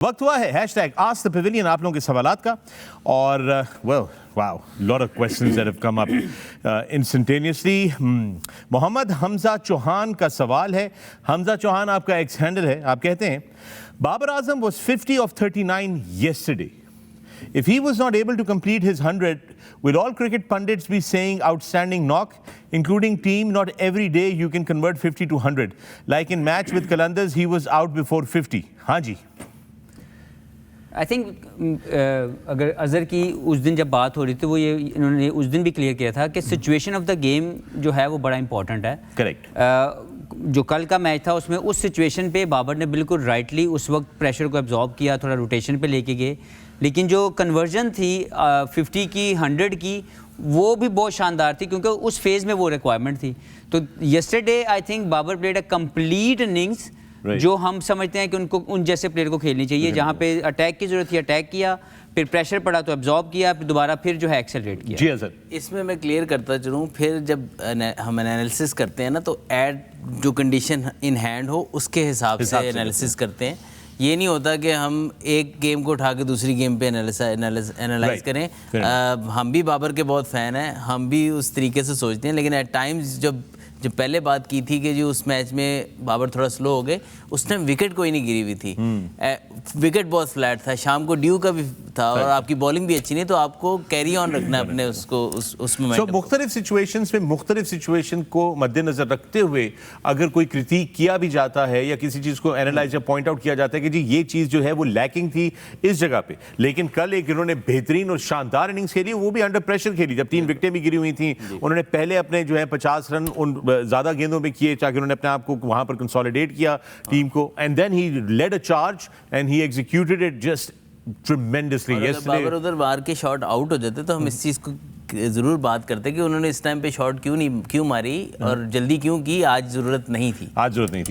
وقت ہوا ہے ہیشٹیگ آسک دی پیویلین آپ لوگوں کے سوالات کا اور lot of questions that have come up instantaneously. محمد حمزہ چوہان کا سوال ہے. حمزہ چوہان آپ کا ایکس ہینڈل ہے. آپ کہتے ہیں Babar Azam was 50 of 39 yesterday. If he was not able to complete his 100, will all cricket pundits be saying outstanding knock, including team, not every day you can convert 50 to 100. Like in match with Qalandars, he was out before 50. ہاں جی. I think اگر اظہر کی اس دن جب بات ہو رہی تھی وہ یہ انہوں نے اس دن بھی کلیئر کیا تھا کہ سچویشن آف دا گیم جو ہے وہ بڑا امپورٹنٹ ہے. کریکٹ. جو کل کا میچ تھا اس میں اس سچویشن پہ بابر نے بالکل رائٹلی اس وقت پریشر کو ایبزارب کیا, تھوڑا روٹیشن پہ لے کے گئے, لیکن جو کنورژن تھی 50 کی 100 کی وہ بھی بہت شاندار تھی کیونکہ اس فیز میں وہ ریکوائرمنٹ تھی. تو yesterday I think Babar played a complete innings جو ہم سمجھتے ہیں کہ ان کو ان جیسے پلیئر کو کھیلنی چاہیے, جہاں پہ اٹیک کی ضرورت تھی اٹیک کیا, پھر پریشر پڑا تو ایبزارب کیا, پھر دوبارہ پھر جو ہے ایکسلریٹ کیا. جی حضر, اس میں کلیئر کرتا چلوں, پھر جب ہم انالیسس کرتے ہیں نا تو ایٹ جو کنڈیشن ان ہینڈ ہو اس کے حساب سے انالیسس کرتے ہیں. یہ نہیں ہوتا کہ ہم ایک گیم کو اٹھا کے دوسری گیم پہ انالائز کریں. ہم بھی بابر کے بہت فین ہیں, ہم بھی اس طریقے سے سوچتے ہیں, لیکن ایٹ ٹائمز جب پہلے بات کی تھی کہ جو اس میچ میں بابر تھوڑا سلو ہو گئے, اس ٹائم وکٹ کوئی نہیں گری ہوئی تھی, وکٹ بہت فلیٹ تھا, شام کو ڈیو کا بھی تھا اور آپ کی بالنگ بھی اچھی نہیں, تو آپ کو کیری آن رکھنا ہے اپنے اس کو اس مومنٹ. مختلف سچویشنز میں مختلف سچویشن کو مد نظر رکھتے ہوئے اگر کوئی کرٹیک کیا بھی جاتا ہے یا کسی چیز کو اینالائز یا پوائنٹ آؤٹ کیا جاتا ہے کہ جی یہ چیز جو ہے وہ لیکنگ تھی اس جگہ پہ, لیکن کل ایک انہوں نے بہترین اور شاندار اننگز کھیلی, وہ بھی انڈر پریشر کھیلی جب 3 وکٹیں بھی گری ہوئی تھیں. انہوں نے پہلے اپنے جو ہے 50 رن ان زیادہ گیندوں میں کیے تاکہ انہوں نے اپنے آپ کو وہاں پر کنسولیڈیٹ کیا ٹیم کو, and then he led a charge and he executed it just tremendously. Babar ادھر وار کے شاٹ آؤٹ ہو جاتے تو ہم اس چیز کو ضرور بات کرتے کہ انہوں نے اس ٹائم پہ شاٹ کیوں ماری اور جلدی کیوں کی, آج ضرورت نہیں تھی.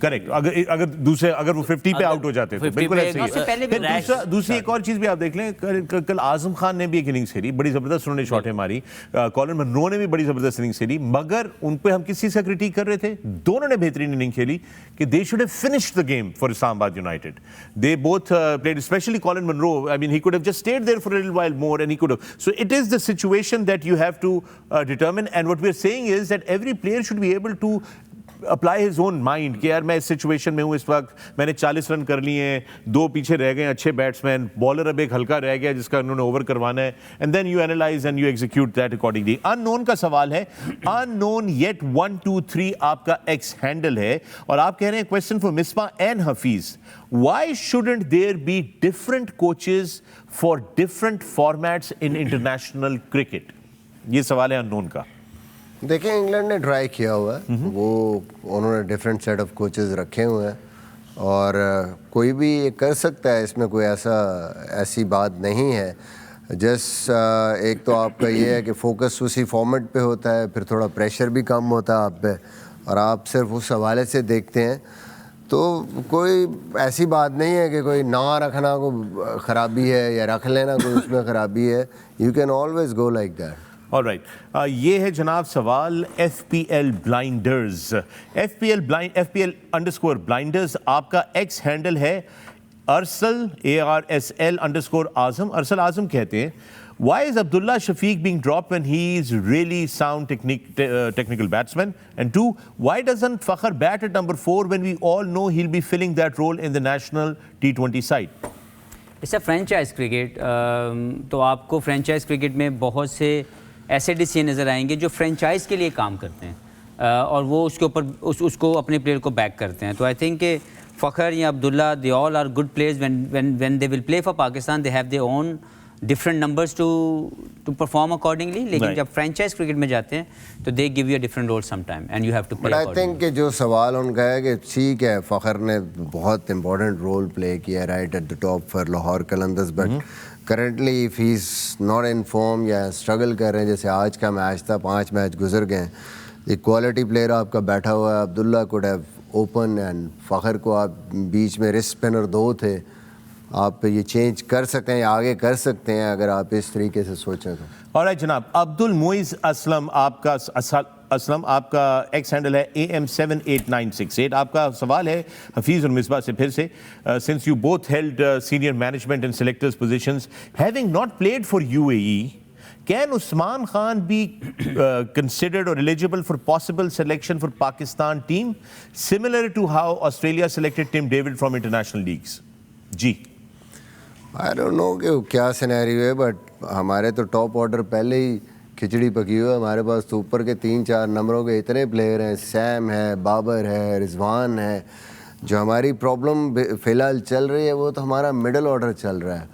کریکٹ. اگر وہ 50 پہ آؤٹ ہو جاتے تو بالکل ایسے ہی. دوسری ایک اور چیز بھی آپ دیکھ لیں, کل اعظم خان نے بھی ایک اننگز کھیلی, بڑی زبردست انہوں نے شاٹیں ماری, کالن منرو نے بھی بڑی زبردست اننگز کھیلی, مگر ان پہ ہم کس چیز کا کرٹیک کر رہے تھے؟ دونوں نے بہترین اننگ کھیلی کہ they should have finished the game for Islamabad United. They both played, especially Colin Munro, I mean he could have just stayed there for a little while more and he could have. So it is the situation that you have to determine, and what we are saying is that every player should be able to apply his own mind کہ یار میں اس situation میں ہوں, اس وقت میں نے 40 رن کر لیے ہیں, 2 پیچھے رہ گئے اچھے بیٹسمین, بالر اب ایک ہلکا رہ گیا جس کا انہوں نے اوور کروانا ہے, and then you analyze and you execute that accordingly. ان نون کا سوال ہے, ان نون یٹ 123 آپ کا ایکس ہینڈل ہے اور آپ کہہ رہے ہیں question for Misbah and Hafeez, why shouldn't there be different coaches for different formats in international cricket? یہ سوال ہے ان نون کا. دیکھیں انگلینڈ نے ٹرائی کیا ہوا ہے, وہ انہوں نے ڈفرینٹ سیٹ آف کوچز رکھے ہوئے ہیں اور کوئی بھی یہ کر سکتا ہے, اس میں کوئی ایسی بات نہیں ہے. ایک تو آپ کا یہ ہے کہ فوکس اسی فارمیٹ پہ ہوتا ہے, پھر تھوڑا پریشر بھی کم ہوتا ہے آپ پہ, اور آپ صرف اس حوالے سے دیکھتے ہیں, تو کوئی ایسی بات نہیں ہے کہ کوئی نہ رکھنا کو خرابی ہے یا رکھ لینا کوئی اس میں خرابی ہے. You can always go like that. Alright, یہ ہے جناب سوال F P L blunders. F P L underscore blunders آپ کا ایکس ہینڈل ہے ارسل ARSL انڈرسکور اعظم. ارسل اعظم کہتے ہیں why is Abdullah Shafiq being dropped when he is really sound technical batsman? And 2, why doesn't Fakhar bat at number 4 when we all know he'll be filling that role in the national T20 side? It's a franchise cricket. تو آپ کو franchise cricket میں بہت سے ایسے decision نظر آئیں گے جو فرینچائز کے لیے کام کرتے ہیں اور وہ اس کے اوپر اس کو اپنے پلیئر کو بیک کرتے ہیں. تو آئی تھنک کہ فخر یا Abdullah they all are good players when they will play for Pakistan they have their own different numbers to perform accordingly. لیکن جب فرینچائز کرکٹ میں جاتے ہیں تو they give you a different role sometime and you have to play but accordingly. I think کہ جو سوال ان کا ہے کہ ٹھیک ہے فخر نے بہت امپورٹنٹ رول پلے کیا right at the top for Lahore Qalandars, but currently if he's not in form یا اسٹرگل کر رہے ہیں, جیسے آج کا میچ تھا 5 میچ گزر گئے, ایک کوالٹی پلیئر آپ کا بیٹھا ہوا ہے. عبداللہ کوڈ ہیو اوپن اینڈ فخر کو آپ بیچ میں رسک اسپنر 2 تھے, آپ یہ چینج کر سکتے ہیں یا آگے کر سکتے ہیں اگر آپ اس طریقے سے سوچیں تو. آلرائٹ جناب, عبد المعز اسلم آپ کا اسلم, آپ کا ایکس ہینڈل ہے AM78968. آپ کا سوال ہے حفیظ اور مصباح سے پھر سے, since you both held senior management and selectors positions, having not played for UAE, can Usman Khan be considered or eligible for possible selection for Pakistan team, similar to how Australia selected Tim David from international leagues? جی I don't know کہ کیا scenario ہے, but ہمارے تو top order پہلے ہی کھچڑی پکی ہوئی ہے. ہمارے پاس تو اوپر کے 3-4 نمبروں کے اتنے پلیئر ہیں, سیم ہے, بابر ہے, رضوان ہے. جو ہماری پرابلم فی الحال چل رہی ہے وہ تو ہمارا مڈل آرڈر چل رہا ہے,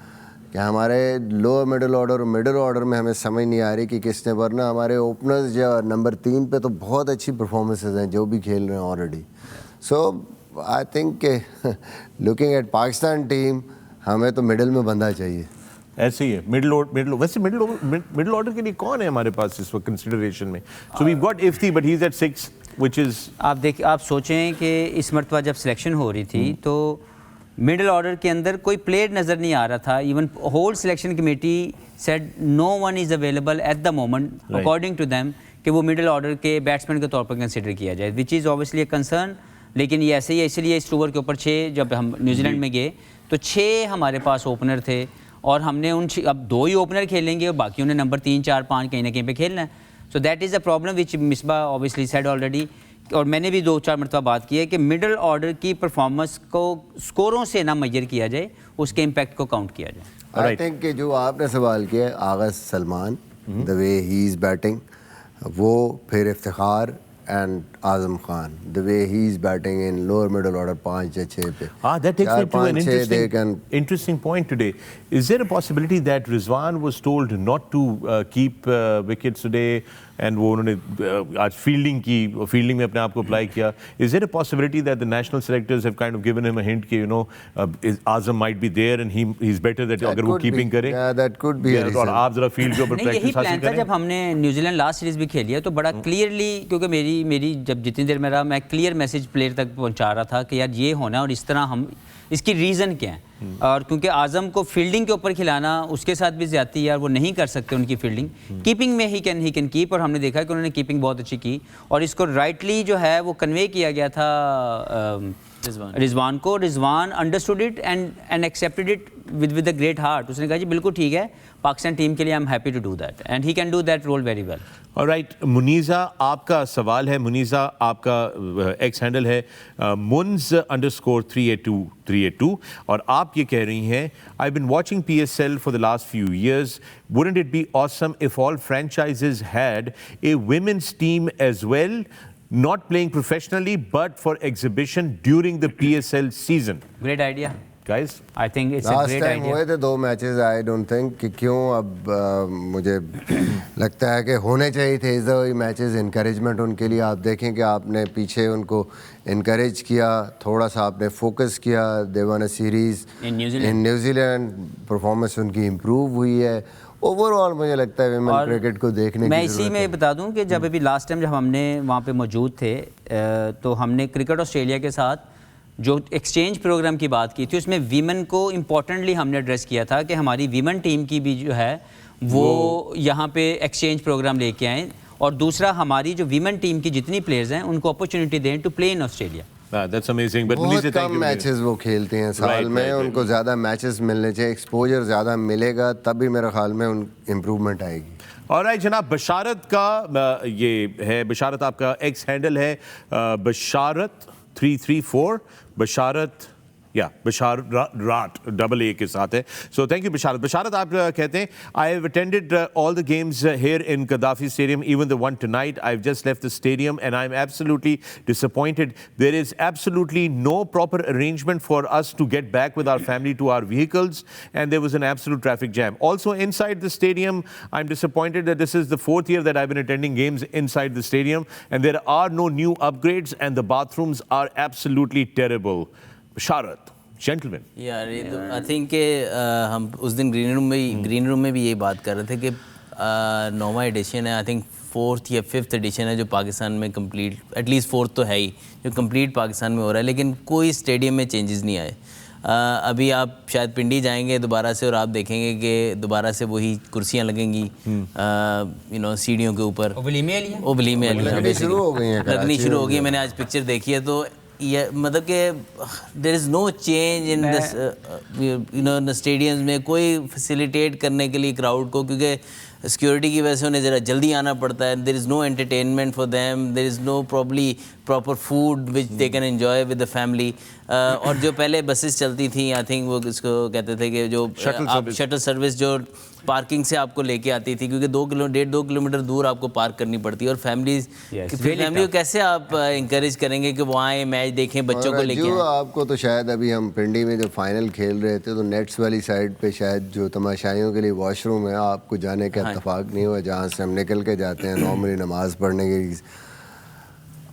کہ ہمارے لوور مڈل آرڈر اور مڈل آرڈر میں ہمیں سمجھ نہیں آ رہی کہ کس نے, ورنہ ہمارے اوپنرز جو نمبر 3 پہ تو بہت اچھی پرفارمنسز ہیں جو بھی کھیل رہے ہیں آلریڈی. سو آئی تھنک کہ لوکنگ ایٹ پاکستان ٹیم ہمیں تو مڈل میں بندہ چاہیے. ایسے ہی ہے ویسے مڈل آرڈر کے لیے کون ہے ہمارے پاس اس وقت کنسیڈریشن میں؟ So we've got Ifti but he is at 6 which is آپ سوچیں کہ اس مرتبہ جب سلیکشن ہو رہی تھی تو مڈل آرڈر کے اندر کوئی پلیئر نظر نہیں آ رہا تھا. Even whole selection committee said no one is available at the moment according to them کہ وہ مڈل آرڈر کے بیٹسمین کے طور پر کنسیڈر کیا جائے, وچ از اوبیسلی اے کنسرن. لیکن یہ ایسے ہی ہے, اس لیے اس اوور کے اوپر 6 جب ہم نیوزی لینڈ میں گئے تو 6 ہمارے پاس اوپنر تھے, اور ہم نے اب 2 ہی اوپنر کھیلیں گے اور باقیوں نے نمبر 3, 4, 5 کہیں نہ کہیں پہ کھیلنا ہے. So that is a problem which Misbah obviously said already, اور میں نے بھی 2-4 مرتبہ بات کی ہے کہ مڈل آرڈر کی پرفارمنس کو اسکوروں سے نہ میجر کیا جائے, اس کے امپیکٹ کو کاؤنٹ کیا جائے. آئی تھنک کہ جو آپ نے سوال کیا ہے آغاز سلمان, دا وے ہی از بیٹنگ, وہ پھر Iftikhar and Azam Khan, the way he is batting in lower middle order 5 یا 6 پہ. That takes me to an interesting point today. Is there a possibility that Rizwan was told not to keep wickets today and وہ انہوں نے آج fielding میں اپنے آپ کو اپلائی کیا؟ Is there a possibility that the national selectors have kind of given him a hint کہ Azam might be there and he's better that اگر وہ کیپنگ کرے؟ Yeah, that could be a reason. اور آپ ذرا field کے اوپر یہی پریکٹس حاصل پلان تھا کریں. جب ہم نے نیوزی لینڈ لاسٹ سیریز بھی کھیلی ہے تو بڑا کلیئرلی, کیونکہ میری جب جتنی دیر میں رہا میں کلیئر میسج پلیئر تک پہنچا رہا تھا کہ یار یہ ہونا ہے اور اس طرح ہم اس کی ریزن کیا ہے. اور کیونکہ اعظم کو فیلڈنگ کے اوپر کھلانا اس کے ساتھ بھی زیادتی ہے, اور وہ نہیں کر سکتے ان کی فیلڈنگ. کیپنگ میں ہی کین کیپ, اور ہم نے دیکھا کہ انہوں نے کیپنگ بہت اچھی کی, اور اس کو رائٹلی جو ہے وہ کنوے کیا گیا تھا رضوان کو. Rizwan understood it and accepted it with a great heart. اس نے کہا جی بالکل ٹھیک ہے, پاکستان ٹیم کے لیے I am happy to do that and he can do that role very well. Right, Munizeh آپ کا سوال ہے. منیزہ آپ کا ایکس ہینڈل ہے munz_382, اور آپ یہ کہہ رہی ہیں I've been watching PSL for the last few years. Wouldn't it be awesome if all franchises had a women's team as well, not playing professionally but for exhibition during the PSL season? Great idea. Guys, I think it's a last great time idea. ہوئے تھے 2 matches, I don't think کہ کیوں اب مجھے لگتا ہے کہ ہونے چاہیے تھے اس وہی میچز. انکریجمنٹ ان کے لیے آپ دیکھیں کہ آپ نے پیچھے ان کو انکریج کیا, تھوڑا سا آپ نے فوکس کیا. They won a series in New Zealand, performance ان کی امپروو ہوئی ہے. اوور آل مجھے لگتا ہے ویمن کرکٹ کو دیکھنے کی میں اسی میں بتا دوں کہ جب ابھی لاسٹ ٹائم جب ہم نے وہاں پہ موجود تھے تو ہم نے کرکٹ آسٹریلیا کے ساتھ جو ایکسچینج پروگرام کی بات کی تھی اس میں ویمن کو امپورٹنٹلی ہم نے ایڈریس کیا تھا کہ ہماری ویمن ٹیم کی بھی جو ہے وہ یہاں پہ ایکسچینج پروگرام لے کے آئیں, اور دوسرا ہماری جو ویمن ٹیم کی جتنی پلیئرز ہیں ان کو اپرچونٹی دیں to play in Australia. That's amazing. But بہت کم میچز وہ کھیلتے ہیں سال میں, ان کو زیادہ میچز ملنے چاہیے, ایکسپوجر زیادہ ملے گا تب بھی میرے خیال میں امپروومنٹ آئے گی. اور جناب بشارت کا یہ ہے, بشارت آپ کا ایکس ہینڈل ہے بشارت 334, بشارت بشارت ڈبل اے کے ساتھ ہے. سو تھینک یو بشارت. بشارت آپ کہتے ہیں I have attended all the games here in Gaddafi stadium even the one tonight. I have just left the stadium and I am absolutely disappointed. There is absolutely no proper arrangement for us to get back with our family to our vehicles and there was an absolute traffic jam. Also inside the stadium I am disappointed that this is the 4th year that I've been attending games inside the stadium and there are no new upgrades and the bathrooms are absolutely terrible. Bashaarat, gentlemen. یار یہ تو I think کہ ہم اس دن green روم میں بھی یہی بات کر رہے تھے کہ 9واں ایڈیشن ہے, آئی تھنک 4th یا 5th ایڈیشن ہے جو پاکستان میں کمپلیٹ, ایٹ لیسٹ 4th تو ہے ہی جو کمپلیٹ پاکستان میں ہو رہا ہے, لیکن کوئی اسٹیڈیم میں چینجز نہیں آئے. ابھی آپ شاید پنڈی جائیں گے دوبارہ سے اور آپ دیکھیں گے کہ دوبارہ سے وہی کرسیاں لگیں گی سیڑھیوں کے اوپر, ابلی لگنی شروع ہو گئی ہیں, لگنی شروع ہو گئی. میں نے آج پکچر دیکھی ہے تو یہ مطلب کہ دیر is know change in this stadiums میں, کوئی فیسیلیٹیٹ کرنے کے لیے کراؤڈ کو, کیونکہ سیکیورٹی کی وجہ سے انہیں ذرا جلدی آنا پڑتا ہے. There is no entertainment for them, there is no probably proper food which they can enjoy with the family. اور جو پہلے بسیز چلتی تھیں, آئی تھنک وہ اس کو کہتے تھے کہ جو شٹل سروس جو پارکنگ سے آپ کو لے کے آتی تھی, کیونکہ 1.5-2 کلومیٹر دور آپ کو پارک کرنی پڑتی ہے. اور فیملی کو کیسے آپ انکریج کریں گے کہ وہ آئیں میچ دیکھیں, بچوں کو لے کے جو آپ کو تو شاید ابھی ہم پنڈی میں جو فائنل کھیل رہے تھے تو نیٹس والی سائڈ پہ شاید جو تماشائیوں کے لیے واش روم ہے آپ کو جانے کا اتفاق نہیں ہوا, جہاں سے ہم نکل کے جاتے ہیں نارملی نماز پڑھنے کے لیے.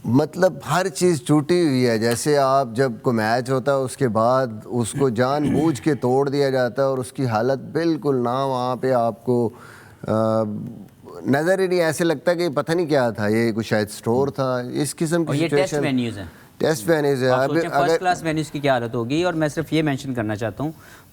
مطلب ہر چیز ٹوٹی ہوئی ہے. جیسے آپ جب کوئی میچ ہوتا ہے اس کے بعد اس کو جان بوجھ کے توڑ دیا جاتا ہے اور اس کی حالت بالکل نہ وہاں پہ آپ کو نظر ہی نہیں, ایسے لگتا ہے کہ پتہ نہیں کیا تھا, یہ کوئی شاید اسٹور تھا. اس قسم کی سچویشن ٹیسٹ وینیوز ہے. فرسٹ کلاس وینیوز کی کیا حالت ہوگی. اور میں صرف یہ مینشن کرنا چاہتا ہوں,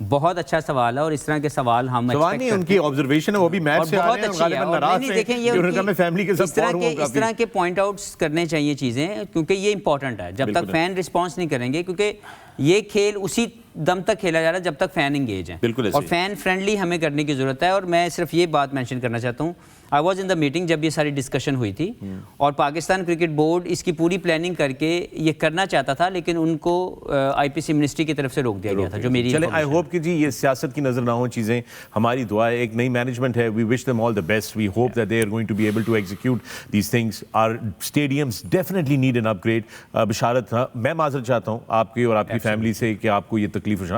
بہت اچھا سوال ہے, اور اس طرح کے سوال ہم نہیں, ان کی آبزرویشن ہے, وہ بھی میچ سے آ رہے ہیں غالباً ناراض ہیں کہ انہوں نے میں فیملی کے ساتھ فور ہوں. اس طرح کے پوائنٹ آؤٹس کرنے چاہیے چیزیں, کیونکہ یہ امپورٹنٹ ہے. جب تک فین رسپانس نہیں کریں گے, کیونکہ یہ کھیل اسی دم تک کھیلا جا رہا ہے جب تک فین انگیج ہیں, اور فین فرینڈلی ہمیں کرنے کی ضرورت ہے. اور میں صرف یہ بات مینشن کرنا چاہتا ہوں, I was in the meeting جب یہ ساری ڈسکشن ہوئی تھی, اور پاکستان کرکٹ بورڈ اس کی پوری پلاننگ کر کے یہ کرنا چاہتا تھا, لیکن ان کو آئی پی سی منسٹری کی طرف سے روک دیا گیا تھا. جو میری چلیں, آئی ہوپ کہ جی یہ سیاست کی نظر نہ ہوں چیزیں, ہماری دعا ہے, ایک نئی مینجمنٹ ہے, we wish them all the best, we hope that they are going to be able to execute these things. Our stadiums definitely need an upgrade. Basharat, میں معذرت چاہتا ہوں آپ کی اور آپ کی فیملی سے کہ آپ کو یہ تکلیف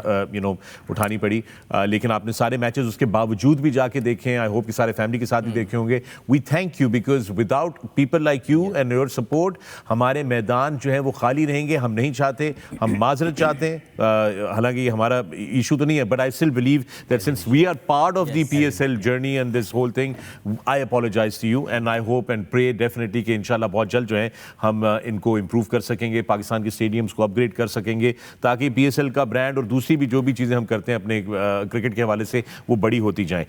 اٹھانی پڑی, لیکن آپ نے سارے میچز اس کے باوجود بھی جا کے دیکھیں. آئی ہوپ کہ سارے فیملی کے ساتھ بھی دیکھے ہوں گے. We thank you because without people like you and your support ہمارے میدان جو ہیں وہ خالی رہیں گے. ہم نہیں چاہتے, ہم معذرت چاہتے ہیں, حالانکہ یہ ہمارا ایشو تو نہیں ہے, but I still believe that since we are part of the P S L journey and this whole thing, I apologize to you and I hope and pray definitely کہ انشاءاللہ بہت جلد جو ہے ہم ان کو امپروو کر سکیں گے, پاکستان کے اسٹیڈیمس کو اپ گریڈ کر سکیں گے, تاکہ پی ایس ایل کا برانڈ اور دوسری بھی جو بھی چیزیں ہم کرتے ہیں اپنے کرکٹ کے حوالے سے وہ بڑی ہوتی جائیں.